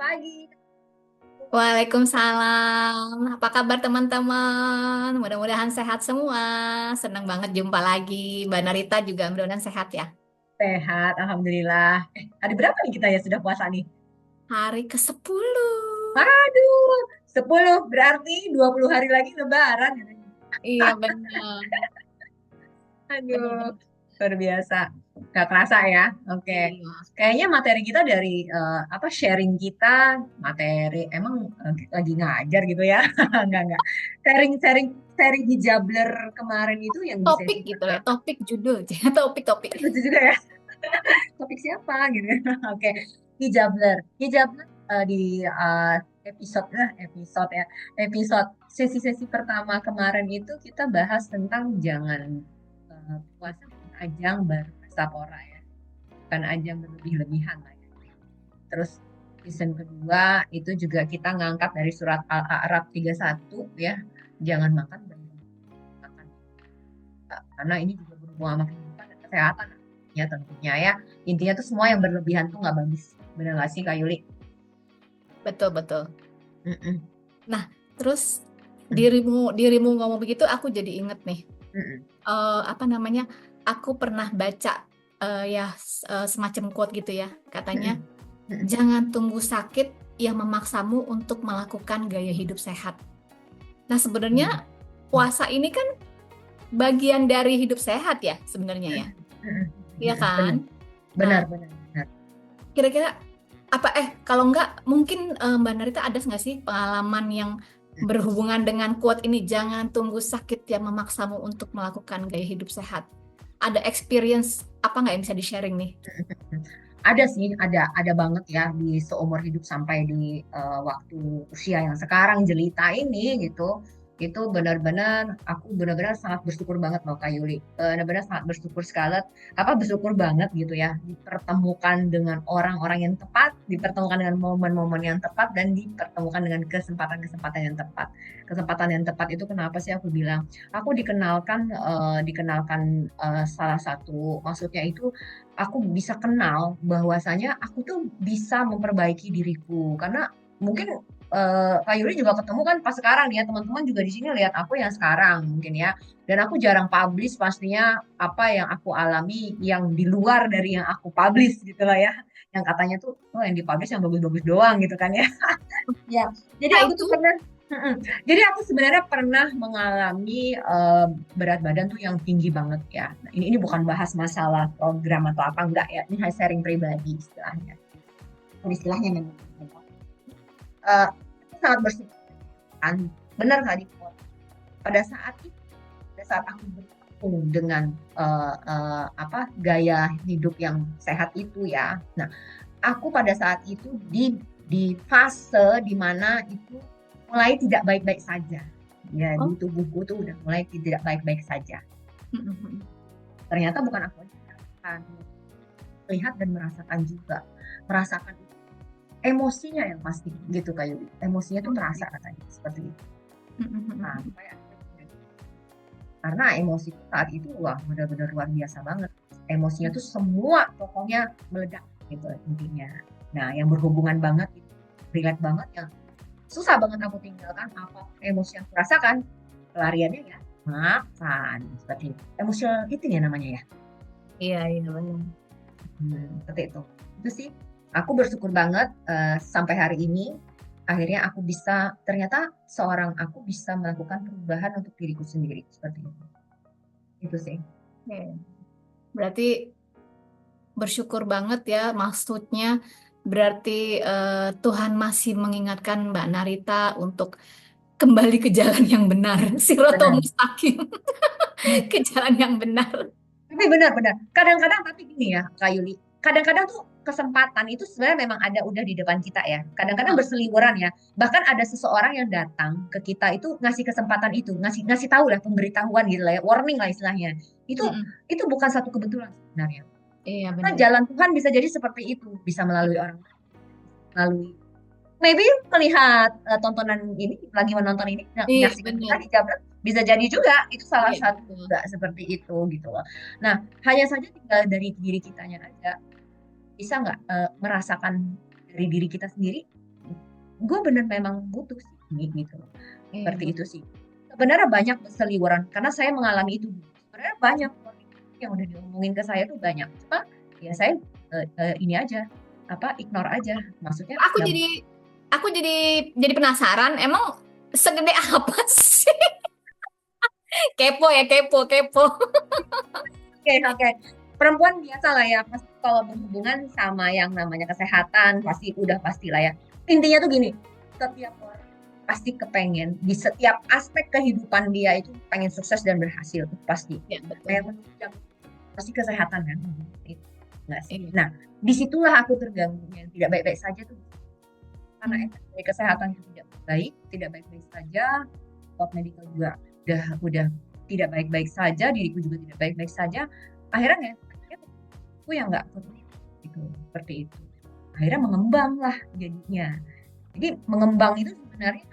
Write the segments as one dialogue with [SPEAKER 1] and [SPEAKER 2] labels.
[SPEAKER 1] pagi.
[SPEAKER 2] Waalaikumsalam. Apa kabar teman-teman? Mudah-mudahan sehat semua. Senang banget jumpa lagi. Mbak Narita juga mudah-mudahan sehat ya.
[SPEAKER 1] Sehat, Alhamdulillah. Hari berapa nih kita ya sudah puasa nih?
[SPEAKER 2] Hari ke-10.
[SPEAKER 1] Aduh, 10 berarti 20 hari lagi Lebaran.
[SPEAKER 2] Iya benar.
[SPEAKER 1] Aduh,
[SPEAKER 2] Benar-benar.
[SPEAKER 1] luar biasa. Gak kerasa ya? Oke.
[SPEAKER 2] Iya.
[SPEAKER 1] Kayaknya materi kita dari apa sharing kita materi emang lagi ngajar gitu ya? Enggak. Sharing sharing sharing hijabler kemarin itu yang di
[SPEAKER 2] Topik
[SPEAKER 1] sesi
[SPEAKER 2] gitu ya,
[SPEAKER 1] pertama.
[SPEAKER 2] topik judul. Topik-topik.
[SPEAKER 1] Lucu juga ya. Topik siapa gitu. Oke, hijabler. Hijabler di episode ya, episode sesi-sesi pertama kemarin itu kita bahas tentang jangan puasa bukan ajang berpestapora ya, bukan ajang berlebih-lebihan lah ya. Terus season kedua itu juga kita ngangkat dari surat Al-A'raf 31 ya, jangan makan berlebih makan karena ini juga berhubungan sama kehidupan dan kesehatan ya tentunya ya. Intinya tuh semua yang berlebihan tuh nggak bagus. Bener nggak sih Kak Yuli?
[SPEAKER 2] Betul-betul.
[SPEAKER 1] Mm-mm.
[SPEAKER 2] Nah, terus
[SPEAKER 1] Mm,
[SPEAKER 2] dirimu dirimu ngomong begitu aku jadi inget nih.
[SPEAKER 1] mm-mm,
[SPEAKER 2] Apa namanya? Aku pernah baca ya semacam quote gitu ya. Katanya
[SPEAKER 1] mm-mm, mm-mm,
[SPEAKER 2] jangan tunggu sakit yang memaksamu untuk melakukan gaya hidup sehat. Nah, sebenarnya
[SPEAKER 1] mm,
[SPEAKER 2] puasa ini kan bagian dari hidup sehat ya sebenarnya ya.
[SPEAKER 1] mm-mm,
[SPEAKER 2] Iya
[SPEAKER 1] mm-mm.
[SPEAKER 2] kan?
[SPEAKER 1] Bener,
[SPEAKER 2] Nah,
[SPEAKER 1] benar, benar, benar.
[SPEAKER 2] kira-kira apa kalau nggak mungkin Mbak Narita ada nggak sih pengalaman yang berhubungan dengan quote ini jangan tunggu sakit yang memaksamu untuk melakukan gaya hidup sehat. Ada experience apa nggak yang bisa di-sharing nih?
[SPEAKER 1] Ada sih, ada banget ya di seumur hidup sampai di waktu usia yang sekarang jelita ini gitu. Itu benar-benar aku benar-benar sangat bersyukur banget loh Kak Yuli. Benar-benar sangat bersyukur sekali, apa bersyukur banget gitu ya, dipertemukan dengan orang-orang yang tepat, dipertemukan dengan momen-momen yang tepat dan dipertemukan dengan kesempatan-kesempatan yang tepat. Kesempatan yang tepat itu kenapa sih aku bilang? Aku dikenalkan salah satu maksudnya itu aku bisa kenal bahwasanya aku tuh bisa memperbaiki diriku karena mungkin Kak Yuri juga ketemu kan pas sekarang nih ya teman-teman juga di sini lihat aku yang sekarang mungkin ya dan aku jarang publish pastinya apa yang aku alami yang di luar dari yang aku publish gitu lah ya yang katanya tuh oh yang dipublish yang bagus-bagus doang gitu kan ya. Ya, jadi
[SPEAKER 2] Nah
[SPEAKER 1] aku tuh
[SPEAKER 2] itu
[SPEAKER 1] pernah, mm-mm. Jadi aku sebenarnya pernah mengalami berat badan tuh yang tinggi banget ya. Nah, ini bukan bahas masalah program atau apa enggak ya, ini hanya sharing pribadi istilahnya. Istilahnya memang. Eh, aku sangat bersyukur kan, benar tadi pada saat itu, pada saat aku bertemu dengan apa gaya hidup yang sehat itu ya. Nah, aku pada saat itu di fase di mana itu mulai tidak baik-baik saja. Ya, di
[SPEAKER 2] oh.
[SPEAKER 1] tubuhku tuh udah mulai tidak baik-baik saja. Ternyata bukan aku aja yang merasakan, melihat dan merasakan juga. Merasakan emosinya yang pasti gitu kayak emosinya tuh terasa katanya seperti itu. Sampai akhirnya karena emosi saat itu wah benar-benar luar biasa banget. Emosinya tuh semua pokoknya meledak gitu intinya. Nah, yang berhubungan banget itu relate banget yang susah banget aku tinggalkan apa emosi yang aku rasakan pelariannya ya makan seperti itu. Emotional eating ya namanya ya.
[SPEAKER 2] Iya, iya benar.
[SPEAKER 1] Seperti itu sih aku bersyukur banget sampai hari ini akhirnya aku bisa ternyata seorang aku bisa melakukan perubahan untuk diriku sendiri seperti itu sih.
[SPEAKER 2] Oke. Berarti bersyukur banget ya, maksudnya berarti Tuhan masih mengingatkan Mbak Narita untuk kembali ke jalan yang benar, Sirotol
[SPEAKER 1] Benar.
[SPEAKER 2] Mustaqim, ke jalan yang benar.
[SPEAKER 1] Tapi benar-benar kadang-kadang tapi gini ya Kak Yuli kadang-kadang tuh kesempatan itu sebenarnya memang ada udah di depan kita ya kadang-kadang
[SPEAKER 2] Nah,
[SPEAKER 1] berseliweran ya bahkan ada seseorang yang datang ke kita itu ngasih kesempatan itu ngasih ngasih tahu lah pemberitahuan gitu lah ya warning lah istilahnya itu
[SPEAKER 2] mm-mm.
[SPEAKER 1] itu bukan satu kebetulan sebenarnya
[SPEAKER 2] Iya
[SPEAKER 1] karena
[SPEAKER 2] benar.
[SPEAKER 1] jalan Tuhan bisa jadi seperti itu bisa melalui orang melalui maybe melihat tontonan ini lagi menonton ini
[SPEAKER 2] Iya
[SPEAKER 1] menyaksikan kita
[SPEAKER 2] benar.
[SPEAKER 1] di Jabret bisa jadi juga itu salah
[SPEAKER 2] Iya
[SPEAKER 1] satu
[SPEAKER 2] betul.
[SPEAKER 1] juga seperti itu gitu loh. Nah hanya saja tinggal dari diri kitanya aja bisa nggak merasakan dari diri kita sendiri gue bener memang butuh sih gitu.
[SPEAKER 2] Iya,
[SPEAKER 1] Seperti itu sih. Sebenarnya banyak berseliweran karena saya mengalami itu. Sebenarnya banyak yang udah diomongin ke saya tuh banyak. Cuma ya saya ini aja apa ignore aja. Maksudnya
[SPEAKER 2] aku
[SPEAKER 1] ya
[SPEAKER 2] jadi aku jadi penasaran, emang segede apa sih? Kepo ya, kepo, kepo.
[SPEAKER 1] oke oke. Perempuan biasa lah ya pasti kalau berhubungan sama yang namanya kesehatan pasti udah pasti lah ya. Intinya tuh gini, setiap orang pasti kepengen di setiap aspek kehidupan dia itu pengen sukses dan berhasil tuh pasti.
[SPEAKER 2] Ya, betul.
[SPEAKER 1] Kayak menunjang pasti kesehatan kan. Itu enggak sih.
[SPEAKER 2] Iya.
[SPEAKER 1] Nah, disitulah aku terganggu yang tidak baik-baik saja tuh karena
[SPEAKER 2] Hmm.
[SPEAKER 1] efek dari kesehatan itu tidak baik-baik saja, top medical juga udah tidak baik-baik saja, diriku juga tidak baik-baik saja. Akhirnya ya, aku yang nggak perlu gitu, seperti itu. Akhirnya mengembang lah jadinya. Jadi mengembang itu sebenarnya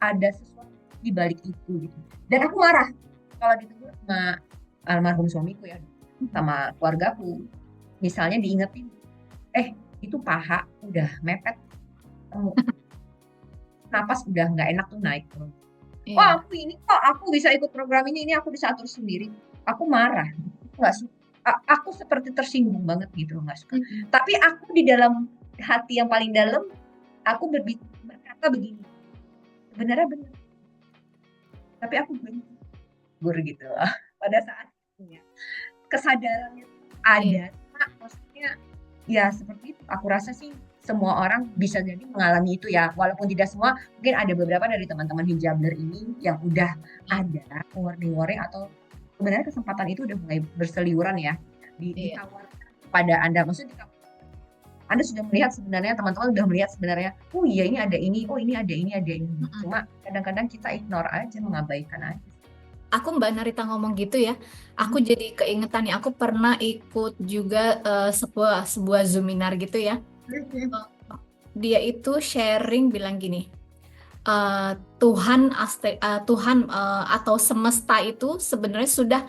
[SPEAKER 1] ada sesuatu di balik itu gitu. Dan aku marah kalau ditegur sama almarhum suamiku ya, sama keluargaku. Misalnya diingetin, itu paha udah mepet, kamu napas udah nggak enak tuh naik turun. Wah,
[SPEAKER 2] Iya.
[SPEAKER 1] aku ini kok aku bisa ikut program ini aku bisa atur sendiri. Aku marah, nggak suka. Aku seperti tersinggung banget gitu, nggak suka.
[SPEAKER 2] Mm-mm.
[SPEAKER 1] Tapi aku di dalam hati yang paling dalam, aku berkata begini, sebenarnya benar, tapi aku berhibur gitu loh. Pada saat itu ya. Kesadarannya
[SPEAKER 2] Iya.
[SPEAKER 1] ada, maksudnya ya seperti itu. Aku rasa sih semua orang bisa jadi mengalami itu ya, walaupun tidak semua, mungkin ada beberapa dari teman-teman hijabler ini yang udah ada warning-warning atau sebenarnya kesempatan itu udah mulai berseliweran ya,
[SPEAKER 2] Iya.
[SPEAKER 1] ditawarkan pada Anda. Maksudnya Anda sudah melihat sebenarnya, teman-teman sudah melihat sebenarnya, oh iya ini ada ini, oh ini ada ini, ada ini.
[SPEAKER 2] Mm-mm.
[SPEAKER 1] Cuma kadang-kadang kita ignore aja, mengabaikan aja.
[SPEAKER 2] Aku Mbak Narita ngomong gitu ya, aku
[SPEAKER 1] Hmm.
[SPEAKER 2] jadi keingetan nih. Aku pernah ikut juga sebuah sebuah Zoominar gitu ya.
[SPEAKER 1] Hmm.
[SPEAKER 2] Eh, Dia itu sharing bilang gini, eh, Tuhan atau semesta itu sebenarnya sudah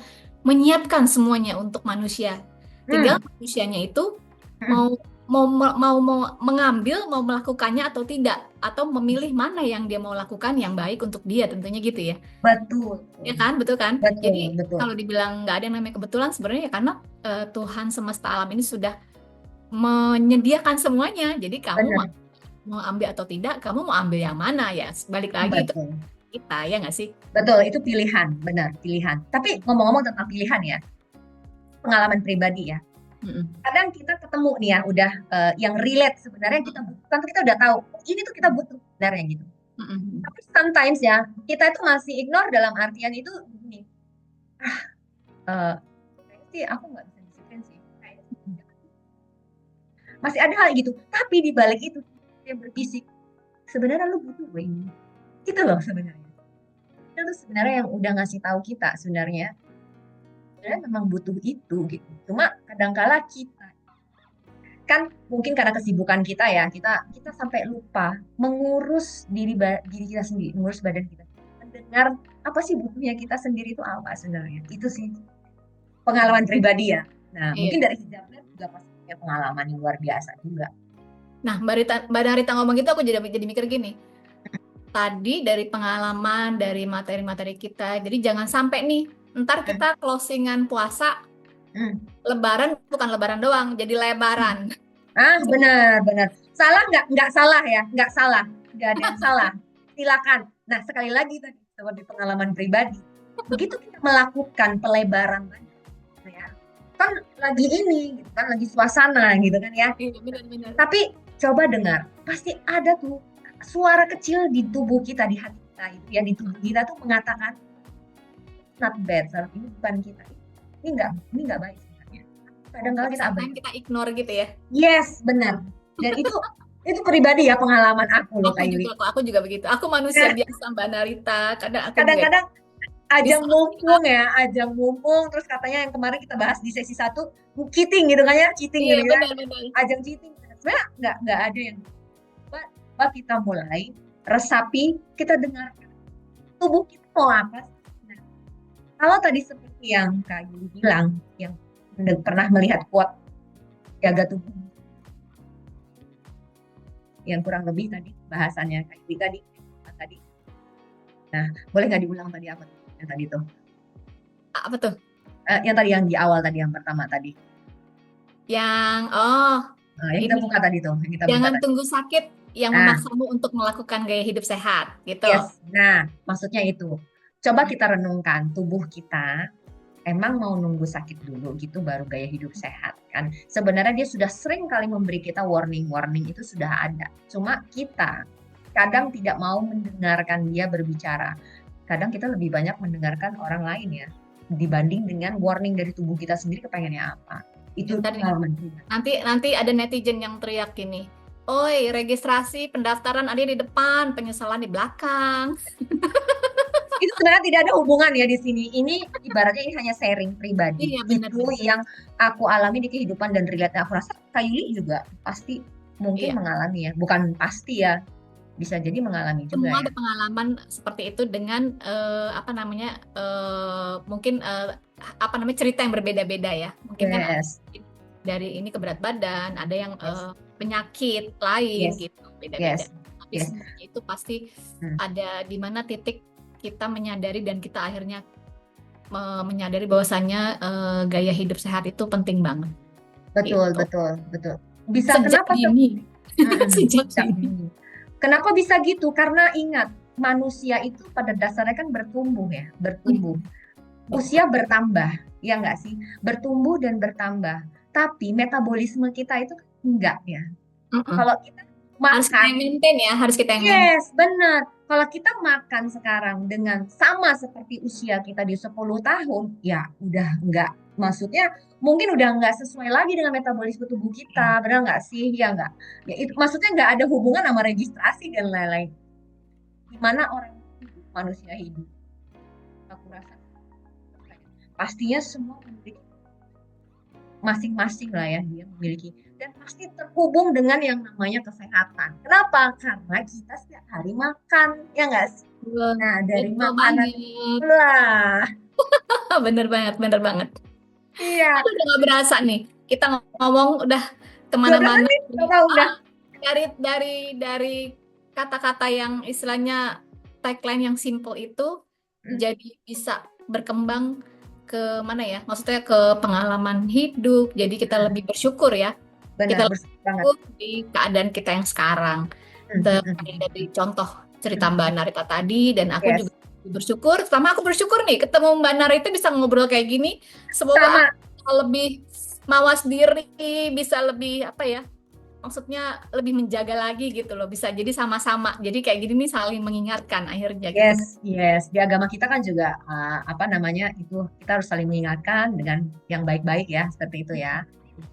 [SPEAKER 2] menyiapkan semuanya untuk manusia. Tinggal
[SPEAKER 1] Hmm.
[SPEAKER 2] manusianya itu
[SPEAKER 1] Hmm.
[SPEAKER 2] mau mau mengambil, mau melakukannya atau tidak, atau memilih mana yang dia mau lakukan yang baik untuk dia, tentunya gitu ya.
[SPEAKER 1] Betul,
[SPEAKER 2] Ya kan, betul kan?
[SPEAKER 1] betul,
[SPEAKER 2] Jadi
[SPEAKER 1] betul.
[SPEAKER 2] kalau dibilang nggak ada yang namanya kebetulan, sebenarnya ya karena Tuhan semesta alam ini sudah menyediakan semuanya. Jadi kamu
[SPEAKER 1] Benar,
[SPEAKER 2] mau ambil atau tidak, kamu mau ambil yang mana ya? Balik lagi itu
[SPEAKER 1] betul.
[SPEAKER 2] kita ya nggak sih?
[SPEAKER 1] Betul, itu pilihan, benar, pilihan. Tapi ngomong-ngomong tentang pilihan ya, pengalaman pribadi ya.
[SPEAKER 2] Mm-mm.
[SPEAKER 1] Kadang kita ketemu nih ya, udah yang relate sebenarnya yang kita butuhkan, tuh kita udah tahu, oh, ini tuh kita butuh sebenarnya gitu.
[SPEAKER 2] Mm-mm.
[SPEAKER 1] Tapi sometimes ya, kita itu masih ignore dalam artian itu gini, eh, kayaknya sih aku nggak bisa disiplin sih. Kayaknya sih enggak. Masih ada hal gitu. Tapi di balik itu, yang berbisik, sebenarnya lu butuh gue ini. Itu loh sebenarnya. Itu sebenarnya yang udah ngasih tahu kita sebenarnya memang butuh itu gitu. Cuma kadangkala kita kan mungkin karena kesibukan kita ya, kita sampai lupa mengurus diri kita sendiri, mengurus badan kita. Mendengar apa sih butuhnya kita sendiri itu apa sebenarnya. Itu sih pengalaman pribadi ya. Nah,
[SPEAKER 2] Iya.
[SPEAKER 1] mungkin dari hijabnya juga pasti punya pengalaman yang luar biasa juga.
[SPEAKER 2] Nah, Mbak Narita ngomong gitu, aku jadi mikir gini. Tadi dari pengalaman, dari materi-materi kita, jadi jangan sampai nih, ntar
[SPEAKER 1] Hmm.
[SPEAKER 2] kita closingan puasa,
[SPEAKER 1] Hmm.
[SPEAKER 2] Lebaran bukan Lebaran doang, jadi lebaran.
[SPEAKER 1] Ah, benar, benar. Salah nggak? Nggak salah ya, nggak salah. Nggak ada yang salah. Silakan. Nah, sekali lagi tadi seperti pengalaman pribadi. Begitu kita melakukan pelebaran tadi, ya, kan lagi ini, gitu kan, lagi suasana gitu kan ya.
[SPEAKER 2] Iya, benar-benar.
[SPEAKER 1] Tapi coba dengar, pasti ada tuh suara kecil di tubuh kita, di hati kita itu, ya di tubuh kita tuh mengatakan not bad, ini bukan kita. Ini nggak baik sebenarnya. Kadang-kadang
[SPEAKER 2] Tapi
[SPEAKER 1] kita
[SPEAKER 2] sometimes
[SPEAKER 1] abaikan.
[SPEAKER 2] kita ignore gitu ya.
[SPEAKER 1] Yes, benar. Dan itu pribadi ya pengalaman aku loh
[SPEAKER 2] Aku
[SPEAKER 1] Kak
[SPEAKER 2] juga
[SPEAKER 1] Yuli.
[SPEAKER 2] kok, aku juga begitu. Aku manusia
[SPEAKER 1] Nah,
[SPEAKER 2] biasa Mbak Narita. Kadang aku juga
[SPEAKER 1] kadang-kadang
[SPEAKER 2] di
[SPEAKER 1] ajang
[SPEAKER 2] saat-saat.
[SPEAKER 1] mumpung ya, ajang mumpung terus katanya yang kemarin kita bahas di sesi satu cheating gitu kan ya, cheating
[SPEAKER 2] Iya,
[SPEAKER 1] gitu ya.
[SPEAKER 2] benar-benar.
[SPEAKER 1] Ajang cheating. Sebenarnya nggak ada yang coba kita mulai resapi, kita dengarkan tubuh kita mau apa sih? Nah, kalau tadi seperti yang Kak Yuli bilang, yang pernah melihat quote jaga tubuh yang kurang lebih tadi bahasannya kayak tadi. Nah, boleh nggak diulang tadi apa yang tadi tuh?
[SPEAKER 2] Apa tuh?
[SPEAKER 1] Yang tadi yang di awal tadi yang pertama tadi.
[SPEAKER 2] Yang
[SPEAKER 1] Yang kita
[SPEAKER 2] ini
[SPEAKER 1] buka tadi tuh, yang kita buka
[SPEAKER 2] jangan
[SPEAKER 1] tadi.
[SPEAKER 2] tunggu sakit yang
[SPEAKER 1] Nah,
[SPEAKER 2] memaksamu untuk melakukan gaya hidup sehat, gitu.
[SPEAKER 1] yes. Nah, maksudnya itu. Coba
[SPEAKER 2] Mm.
[SPEAKER 1] kita renungkan tubuh kita emang mau nunggu sakit dulu gitu baru gaya hidup sehat kan. Sebenarnya dia sudah sering kali memberi kita warning-warning itu sudah ada. Cuma kita kadang tidak mau mendengarkan dia berbicara. Kadang kita lebih banyak mendengarkan orang lain ya dibanding dengan warning dari tubuh kita sendiri kepengennya apa. Itu
[SPEAKER 2] Ntar nih,
[SPEAKER 1] pengalaman pribadi.
[SPEAKER 2] nanti ada netizen yang teriak gini, oi, registrasi pendaftaran ada di depan, penyesalan di belakang.
[SPEAKER 1] Itu sebenarnya tidak ada hubungan ya di sini. Ini ibaratnya ini hanya sharing pribadi.
[SPEAKER 2] Iya,
[SPEAKER 1] Itu
[SPEAKER 2] benar-benar.
[SPEAKER 1] yang aku alami di kehidupan dan relate. Aku rasa Kak Yuli juga pasti mungkin
[SPEAKER 2] Iya.
[SPEAKER 1] mengalami ya. Bukan pasti ya. Bisa jadi mengalami juga
[SPEAKER 2] Semua
[SPEAKER 1] ya.
[SPEAKER 2] ada pengalaman seperti itu dengan apa namanya mungkin apa namanya cerita yang berbeda-beda ya. Mungkin kan ada
[SPEAKER 1] Yes,
[SPEAKER 2] dari ini ke berat badan, ada yang
[SPEAKER 1] yes,
[SPEAKER 2] penyakit lain
[SPEAKER 1] yes,
[SPEAKER 2] gitu, beda-beda.
[SPEAKER 1] yes,
[SPEAKER 2] Tapi
[SPEAKER 1] yes.
[SPEAKER 2] semuanya itu pasti
[SPEAKER 1] Hmm,
[SPEAKER 2] ada di mana titik kita menyadari dan kita akhirnya menyadari bahwasannya gaya hidup sehat itu penting banget
[SPEAKER 1] betul,
[SPEAKER 2] gitu.
[SPEAKER 1] betul, betul. Bisa
[SPEAKER 2] Sejak
[SPEAKER 1] kenapa
[SPEAKER 2] dini, sejak
[SPEAKER 1] sejak
[SPEAKER 2] dini.
[SPEAKER 1] dini. Kenapa bisa gitu? Karena ingat, manusia itu pada dasarnya kan bertumbuh ya, bertumbuh.
[SPEAKER 2] Mm,
[SPEAKER 1] Usia bertambah, ya nggak sih? Bertumbuh dan bertambah. Tapi metabolisme kita itu kan enggak ya.
[SPEAKER 2] mm-mm.
[SPEAKER 1] Kalau kita
[SPEAKER 2] Harus kita
[SPEAKER 1] makan,
[SPEAKER 2] yang maintain ya, harus kita yang maintain.
[SPEAKER 1] yes, benar. Kalau kita makan sekarang dengan sama seperti usia kita di 10 tahun, ya udah enggak. Maksudnya mungkin udah enggak sesuai lagi dengan metabolisme tubuh kita, benar nggak sih? Ya enggak. Ya itu maksudnya enggak ada hubungan sama registrasi dan lain-lain. Gimana orang hidup, manusia hidup? Aku rasa pastinya semua memiliki masing-masing lah ya dia memiliki dan pasti terhubung dengan yang namanya kesehatan. Kenapa? Karena kita setiap hari makan, ya nggak sih?
[SPEAKER 2] Betul,
[SPEAKER 1] Nah, dari
[SPEAKER 2] betul
[SPEAKER 1] makanan
[SPEAKER 2] banget.
[SPEAKER 1] itulah.
[SPEAKER 2] Bener banget, bener banget.
[SPEAKER 1] Iya,
[SPEAKER 2] Aduh, udah gak berasa nih. Kita ngomong udah
[SPEAKER 1] 12
[SPEAKER 2] kemana-mana.
[SPEAKER 1] menit berapa udah?
[SPEAKER 2] Dari kata-kata yang istilahnya tagline yang simple itu
[SPEAKER 1] Hmm,
[SPEAKER 2] jadi bisa berkembang ke mana ya? Maksudnya ke pengalaman hidup. Jadi kita lebih bersyukur ya.
[SPEAKER 1] benar,
[SPEAKER 2] Kita lebih
[SPEAKER 1] bersyukur banget.
[SPEAKER 2] bersyukur di keadaan kita yang sekarang. Dari contoh cerita Mbak Narita tadi dan aku
[SPEAKER 1] Yes,
[SPEAKER 2] juga bersyukur. Pertama aku bersyukur nih ketemu Mbak Narita bisa ngobrol kayak gini. Semoga aku
[SPEAKER 1] sama.
[SPEAKER 2] bisa lebih mawas diri, bisa lebih apa ya? Maksudnya lebih menjaga lagi gitu loh. Bisa jadi sama-sama. Jadi kayak gini nih saling mengingatkan akhirnya gitu.
[SPEAKER 1] Yes, yes. Di agama kita kan juga apa namanya itu kita harus saling mengingatkan dengan yang baik-baik ya, seperti itu ya.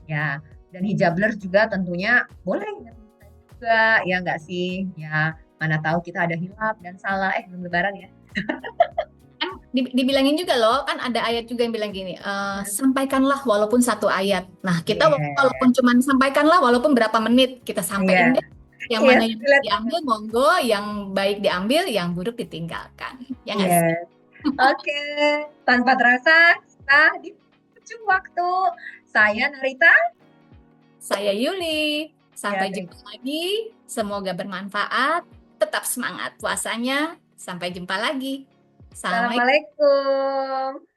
[SPEAKER 1] Ya, dan hijabler juga tentunya boleh juga, ya nggak sih? Ya, mana tahu kita ada hilaf dan salah. Belum lebaran ya.
[SPEAKER 2] Kan dibilangin juga loh, kan ada ayat juga yang bilang gini, sampaikanlah walaupun satu ayat. Nah, kita
[SPEAKER 1] Iya,
[SPEAKER 2] walaupun cuman sampaikanlah walaupun berapa menit kita
[SPEAKER 1] iya,
[SPEAKER 2] sampaikan deh. Yang
[SPEAKER 1] iya,
[SPEAKER 2] mana yang
[SPEAKER 1] relate banget.
[SPEAKER 2] diambil monggo, yang baik diambil, yang buruk ditinggalkan. Ya nggak
[SPEAKER 1] Iya.
[SPEAKER 2] sih?
[SPEAKER 1] Oke, tanpa terasa kita di ujung waktu. Saya Narita.
[SPEAKER 2] Saya Yuli.
[SPEAKER 1] Ya,
[SPEAKER 2] Sampai jumpa lagi. Semoga bermanfaat. Tetap semangat puasanya. Sampai jumpa lagi. Assalamualaikum.
[SPEAKER 1] Assalamualaikum.